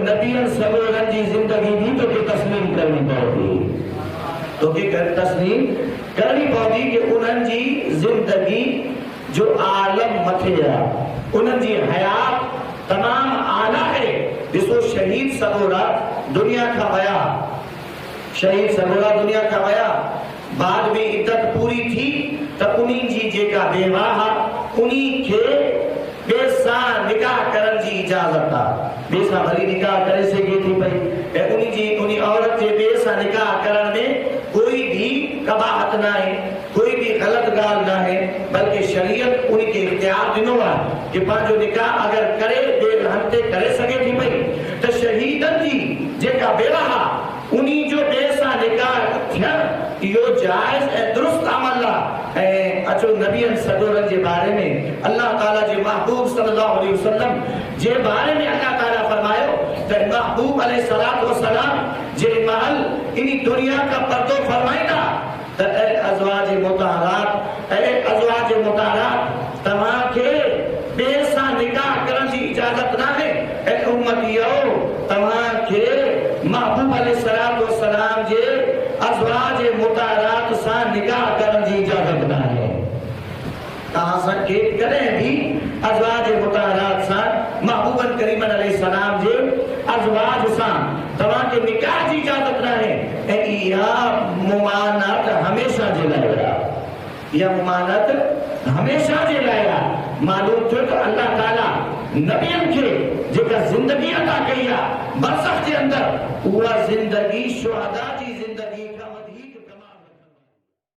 नबियन सगोरन जी जिंदगी भी तो के तस्लीम करनी पवंदी, तो के तस्लीम करनी पवंदी कि उन्हनि जी जिंदगी जो आलम मथे आहे, उन्हनि जी हयात तमाम आला है। ॾिसो शहीद सगोरा दुनिया का वया, शहीद सगोरा दुनिया का वया, बाद में इद्दत पूरी थी त उन्हीं जी जेका बेवा उन्हीं के बेसा निकाह करण जी इजाजत आहे। बेसा भली निकाह करे सके थी पई ऐं उन्हीं औरत जे बेसा निकाह करण में कोई भी कबाहत ना है, कोई भी गलत गाल ना है, बल्कि शरीयत उन्हीं के इख्तियार दिनो आहे कि पांजो निकाह अगर करे बे हंते करे सके थी पई त शहीदन जी जेका बेवा उन्हीं जो बेसा निकाह थियण इहो जायज ऐं दुरुस्त अमल आहे। ऐं अचो नबियन सगोरन जे बारे में अल्लाह ताला जे महबूब सल्लल्लाहु अलैहि वसल्लम जे बारे में अल्लाह ताला फरमायो त महबूब अलैहिस्सलातु वस्सलाम जे महल इन दुनिया का पर्दो फरमाइंदा त ए अज़वाज मुताहरात तव्हां के बेसा निकाह करण जी इजाजत ना है। ऐं उम्मतियो तव्हां के महबूब अलैहिस्सलातु वस्सलाम जे अज़वाज मुताहरात सां निकाह करण जी इजाजत ना है। तव्हां सां के कॾहिं भी अज़वाज मुताहरात सां महबूबन करीमन अलैहिस्सलाम जे अज़वाज सां तव्हां के निकाह जी इजाजत ना है। ऐं इहा मुमानत हमेशा जे लाइ आहे, इहा मुमानत हमेशा जे लाइ आहे। मालूम थियो त अल्लाह ताला नबियन के जेका जिंदगी अता कई आहे बरज़ख जे अंदर, उहा जिंदगी शुहदा